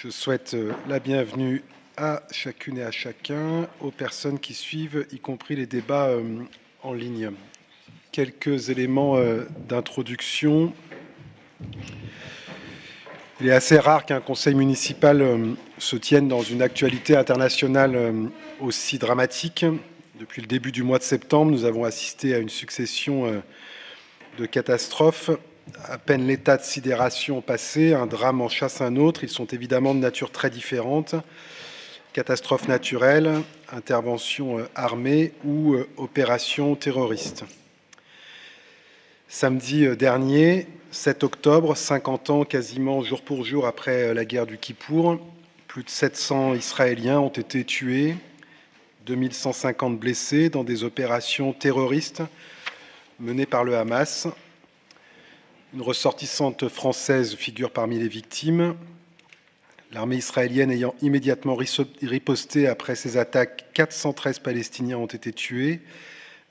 Je souhaite la bienvenue à chacune et à chacun, aux personnes qui suivent, y compris les débats en ligne. Quelques éléments d'introduction. Il est assez rare qu'un conseil municipal se tienne dans une actualité internationale aussi dramatique. Depuis le début du mois de septembre, nous avons assisté à une succession de catastrophes. À peine l'état de sidération passé, un drame en chasse un autre. Ils sont évidemment de nature très différente. Catastrophes naturelles, interventions armées ou opérations terroristes. Samedi dernier, 7 octobre, 50 ans quasiment jour pour jour après la guerre du Kippour, plus de 700 Israéliens ont été tués, 2150 blessés dans des opérations terroristes menées par le Hamas. Une ressortissante française figure parmi les victimes. L'armée israélienne ayant immédiatement riposté après ces attaques, 413 Palestiniens ont été tués,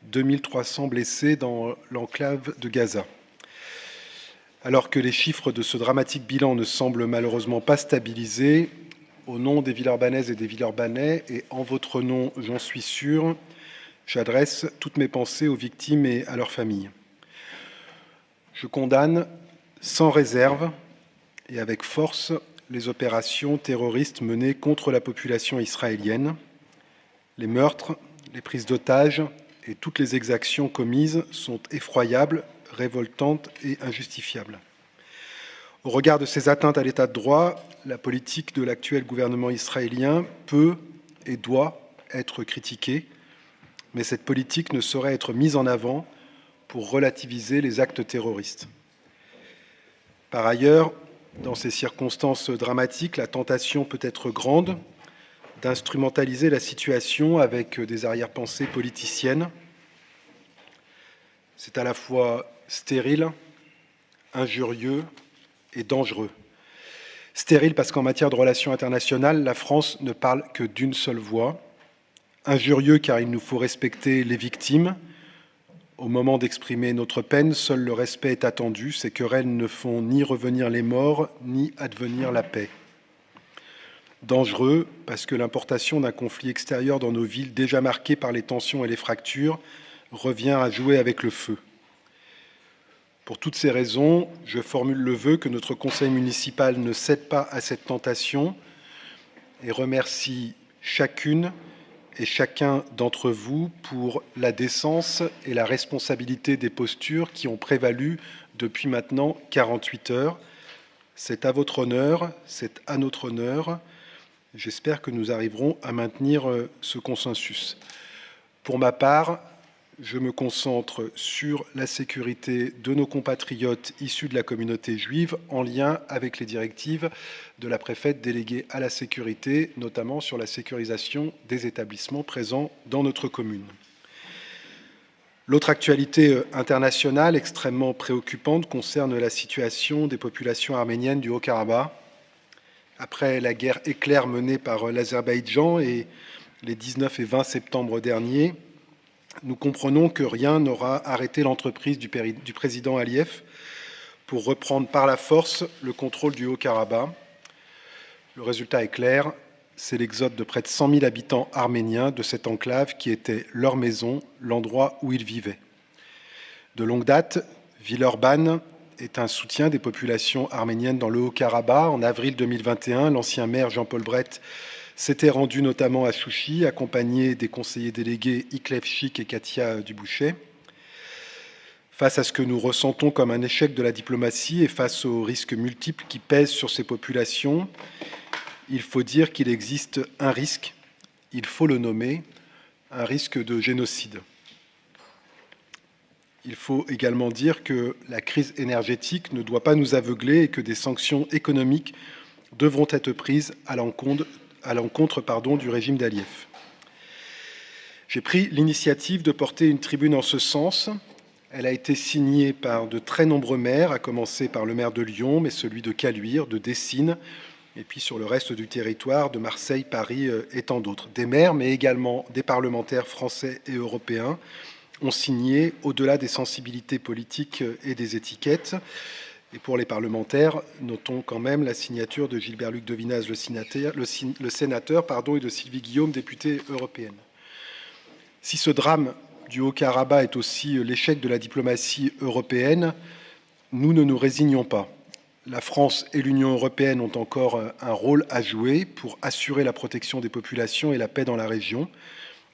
2300 blessés dans l'enclave de Gaza. Alors que les chiffres de ce dramatique bilan ne semblent malheureusement pas stabilisés, au nom des Villeurbanaises et des Villeurbanais, et en votre nom, j'en suis sûr, j'adresse toutes mes pensées aux victimes et à leurs familles. Je condamne sans réserve et avec force les opérations terroristes menées contre la population israélienne. Les meurtres, les prises d'otages et toutes les exactions commises sont effroyables, révoltantes et injustifiables. Au regard de ces atteintes à l'état de droit, la politique de l'actuel gouvernement israélien peut et doit être critiquée, mais cette politique ne saurait être mise en avant pour relativiser les actes terroristes. Par ailleurs, dans ces circonstances dramatiques, la tentation peut être grande d'instrumentaliser la situation avec des arrière-pensées politiciennes. C'est à la fois stérile, injurieux et dangereux. Stérile parce qu'en matière de relations internationales, la France ne parle que d'une seule voix. Injurieux car il nous faut respecter les victimes. Au moment d'exprimer notre peine, seul le respect est attendu. Ces querelles ne font ni revenir les morts, ni advenir la paix. Dangereux, parce que l'importation d'un conflit extérieur dans nos villes, déjà marquées par les tensions et les fractures, revient à jouer avec le feu. Pour toutes ces raisons, je formule le vœu que notre conseil municipal ne cède pas à cette tentation et remercie chacune et chacun d'entre vous pour la décence et la responsabilité des postures qui ont prévalu depuis maintenant 48 heures. C'est à votre honneur, c'est à notre honneur. J'espère que nous arriverons à maintenir ce consensus. Pour ma part, je me concentre sur la sécurité de nos compatriotes issus de la communauté juive en lien avec les directives de la préfète déléguée à la sécurité, notamment sur la sécurisation des établissements présents dans notre commune. L'autre actualité internationale extrêmement préoccupante concerne la situation des populations arméniennes du Haut-Karabakh. Après la guerre éclair menée par l'Azerbaïdjan et les 19 et 20 septembre derniers, nous comprenons que rien n'aura arrêté l'entreprise du président Aliyev pour reprendre par la force le contrôle du Haut-Karabakh. Le résultat est clair, c'est l'exode de près de 100 000 habitants arméniens de cette enclave qui était leur maison, l'endroit où ils vivaient. De longue date, Villeurbanne est un soutien des populations arméniennes dans le Haut-Karabakh. En avril 2021, l'ancien maire Jean-Paul Brett s'était rendu notamment à Chouchi, accompagné des conseillers délégués Iklev Chik et Katia Dubouchet. Face à ce que nous ressentons comme un échec de la diplomatie et face aux risques multiples qui pèsent sur ces populations, il faut dire qu'il existe un risque, il faut le nommer, un risque de génocide. Il faut également dire que la crise énergétique ne doit pas nous aveugler et que des sanctions économiques devront être prises à l'encontre du régime d'Aliyev. J'ai pris l'initiative de porter une tribune en ce sens. Elle a été signée par de très nombreux maires, à commencer par le maire de Lyon, mais celui de Caluire, de Dessines, et puis sur le reste du territoire, de Marseille, Paris et tant d'autres. Des maires, mais également des parlementaires français et européens, ont signé, au-delà des sensibilités politiques et des étiquettes, Et pour les parlementaires, notons quand même la signature de Gilbert-Luc Devinaz, le sénateur, et de Sylvie Guillaume, députée européenne. Si ce drame du Haut-Karabakh est aussi l'échec de la diplomatie européenne, nous ne nous résignons pas. La France et l'Union européenne ont encore un rôle à jouer pour assurer la protection des populations et la paix dans la région.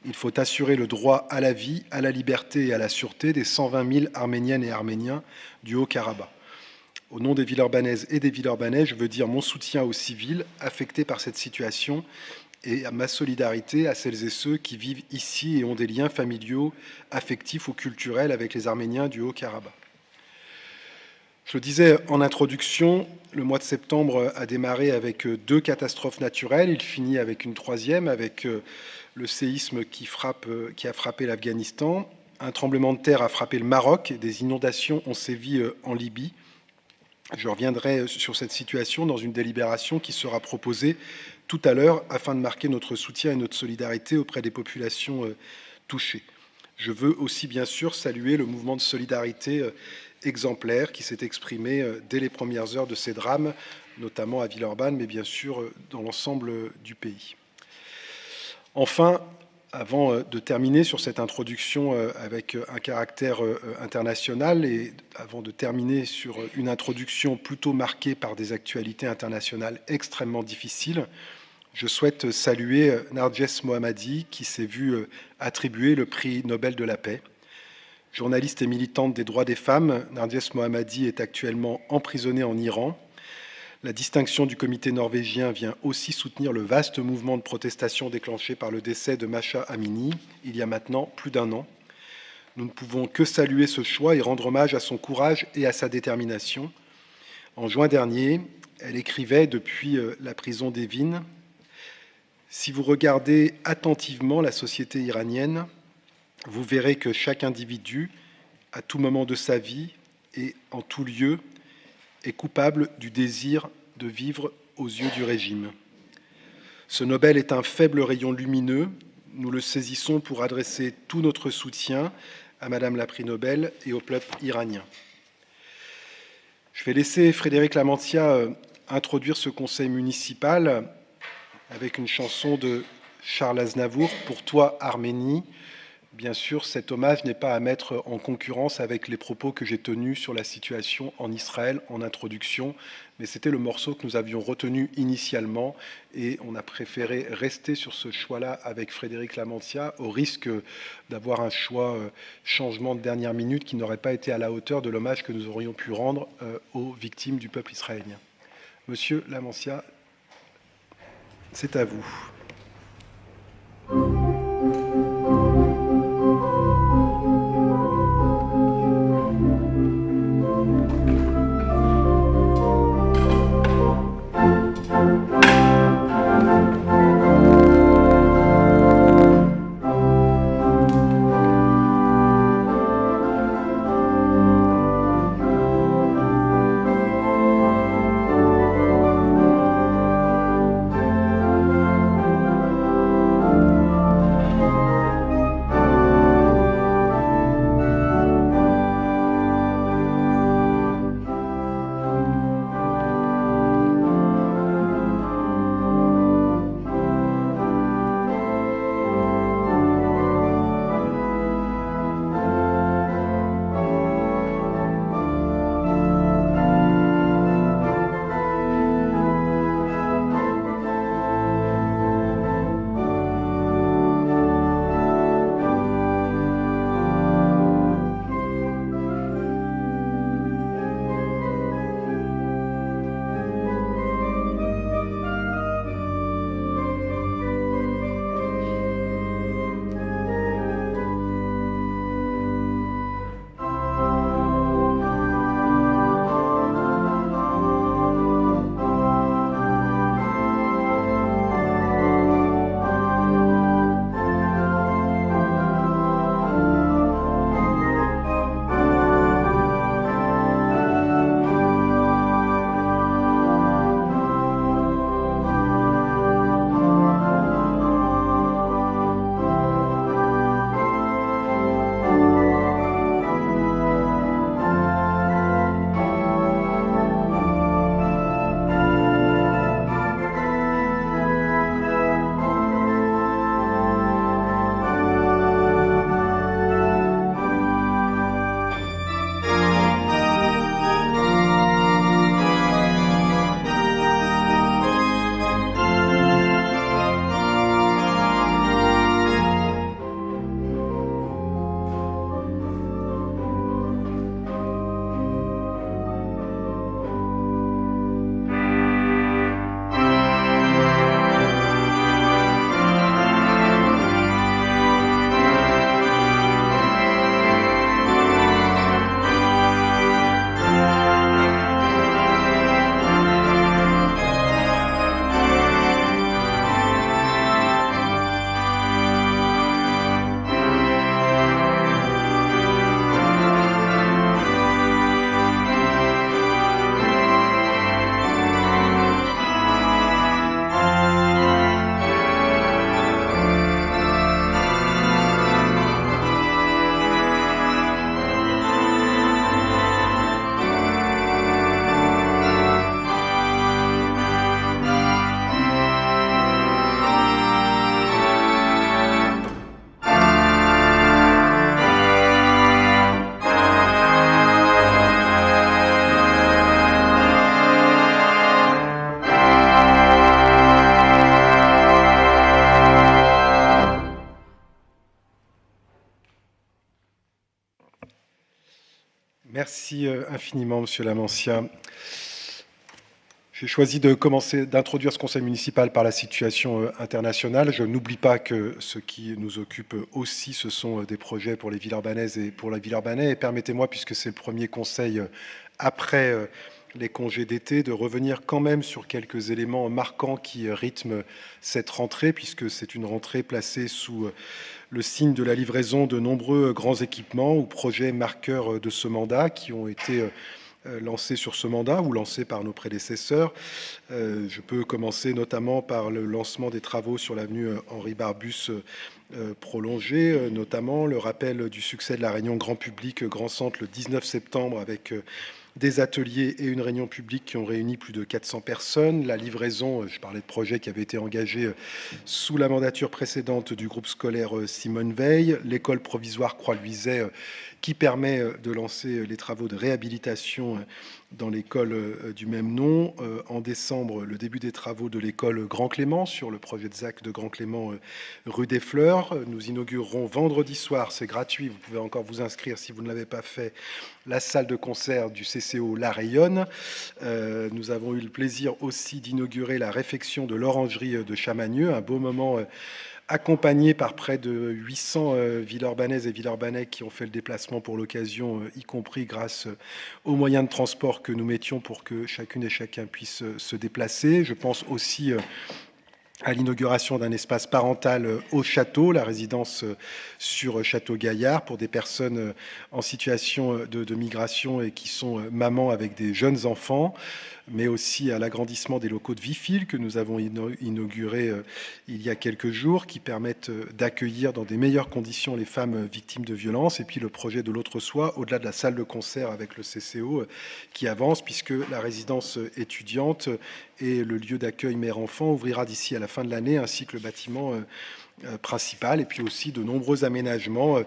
Il faut assurer le droit à la vie, à la liberté et à la sûreté des 120 000 Arméniennes et Arméniens du Haut-Karabakh. Au nom des Villeurbanaises et des Villeurbanais, je veux dire mon soutien aux civils affectés par cette situation et à ma solidarité à celles et ceux qui vivent ici et ont des liens familiaux, affectifs ou culturels avec les Arméniens du Haut-Karabakh. Je le disais en introduction, le mois de septembre a démarré avec 2 catastrophes naturelles. Il finit avec une 3e, avec le séisme qui a frappé l'Afghanistan. Un tremblement de terre a frappé le Maroc et des inondations ont sévi en Libye. Je reviendrai sur cette situation dans une délibération qui sera proposée tout à l'heure afin de marquer notre soutien et notre solidarité auprès des populations touchées. Je veux aussi bien sûr saluer le mouvement de solidarité exemplaire qui s'est exprimé dès les premières heures de ces drames, notamment à Villeurbanne, mais bien sûr dans l'ensemble du pays. Enfin, avant de terminer sur cette introduction avec un caractère international et avant de terminer sur une introduction plutôt marquée par des actualités internationales extrêmement difficiles, je souhaite saluer Narges Mohammadi qui s'est vu attribuer le prix Nobel de la paix. Journaliste et militante des droits des femmes, Narges Mohammadi est actuellement emprisonnée en Iran. La distinction du comité norvégien vient aussi soutenir le vaste mouvement de protestation déclenché par le décès de Mahsa Amini il y a maintenant plus d'1 an. Nous ne pouvons que saluer ce choix et rendre hommage à son courage et à sa détermination. En juin dernier, elle écrivait depuis la prison d'Evin : « Si vous regardez attentivement la société iranienne, vous verrez que chaque individu, à tout moment de sa vie et en tout lieu, est coupable du désir de vivre aux yeux du régime. Ce Nobel est un faible rayon lumineux. Nous le saisissons pour adresser tout notre soutien à Madame la prix Nobel et au peuple iranien. » Je vais laisser Frédéric Lamantia introduire ce conseil municipal avec une chanson de Charles Aznavour, « Pour toi, Arménie ». Bien sûr, cet hommage n'est pas à mettre en concurrence avec les propos que j'ai tenus sur la situation en Israël en introduction, mais c'était le morceau que nous avions retenu initialement et on a préféré rester sur ce choix-là avec Frédéric Lamantia au risque d'avoir un choix changement de dernière minute qui n'aurait pas été à la hauteur de l'hommage que nous aurions pu rendre aux victimes du peuple israélien. Monsieur Lamantia, c'est à vous. Merci infiniment, Monsieur Lamancia. J'ai choisi d'introduire ce conseil municipal par la situation internationale. Je n'oublie pas que ce qui nous occupe aussi, ce sont des projets pour les Villeurbanaises et pour les Villeurbanais. Et permettez-moi, puisque c'est le premier conseil après les congés d'été, de revenir quand même sur quelques éléments marquants qui rythment cette rentrée, puisque c'est une rentrée placée sous le signe de la livraison de nombreux grands équipements ou projets marqueurs de ce mandat qui ont été lancés sur ce mandat ou lancés par nos prédécesseurs. Je peux commencer notamment par le lancement des travaux sur l'avenue Henri Barbus prolongée, notamment le rappel du succès de la réunion grand public Grand Centre le 19 septembre avec des ateliers et une réunion publique qui ont réuni plus de 400 personnes. La livraison, je parlais de projets qui avaient été engagés sous la mandature précédente du groupe scolaire Simone Veil, l'école provisoire Croix-Luiset qui permet de lancer les travaux de réhabilitation dans l'école du même nom. En décembre, le début des travaux de l'école Grand Clément sur le projet de ZAC de Grand Clément rue des Fleurs. Nous inaugurerons vendredi soir, c'est gratuit, vous pouvez encore vous inscrire si vous ne l'avez pas fait, la salle de concert du CCO La Rayonne. Nous avons eu le plaisir aussi d'inaugurer la réfection de l'orangerie de Chamagneux, un beau moment accompagné par près de 800 Villeurbanaises et Villeurbanais qui ont fait le déplacement pour l'occasion, y compris grâce aux moyens de transport que nous mettions pour que chacune et chacun puisse se déplacer. Je pense aussi à l'inauguration d'un espace parental au château, la résidence sur Château Gaillard pour des personnes en situation de migration et qui sont mamans avec des jeunes enfants, mais aussi à l'agrandissement des locaux de Vifil que nous avons inauguré il y a quelques jours, qui permettent d'accueillir dans des meilleures conditions les femmes victimes de violences, et puis le projet de l'autre soi, au-delà de la salle de concert avec le CCO, qui avance, puisque la résidence étudiante et le lieu d'accueil mère-enfant ouvrira d'ici à la fin de l'année, ainsi que le bâtiment principal, et puis aussi de nombreux aménagements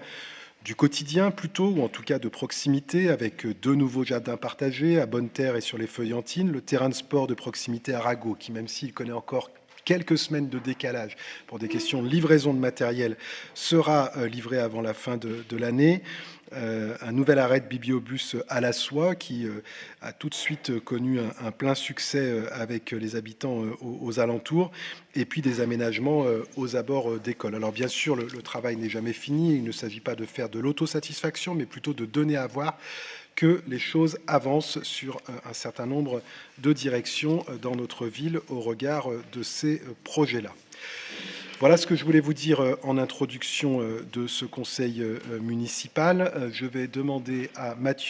du quotidien plutôt, ou en tout cas de proximité, avec 2 nouveaux jardins partagés à Bonne-Terre et sur les Feuillantines, le terrain de sport de proximité à Rago, qui même s'il connaît encore quelques semaines de décalage pour des questions de livraison de matériel, sera livré avant la fin de l'année. Un nouvel arrêt de bibliobus à la Soie qui a tout de suite connu un plein succès avec les habitants aux alentours, et puis des aménagements aux abords d'écoles. Alors bien sûr, le travail n'est jamais fini. Il ne s'agit pas de faire de l'autosatisfaction, mais plutôt de donner à voir que les choses avancent sur un certain nombre de directions dans notre ville au regard de ces projets-là. Voilà ce que je voulais vous dire en introduction de ce conseil municipal. Je vais demander à Mathieu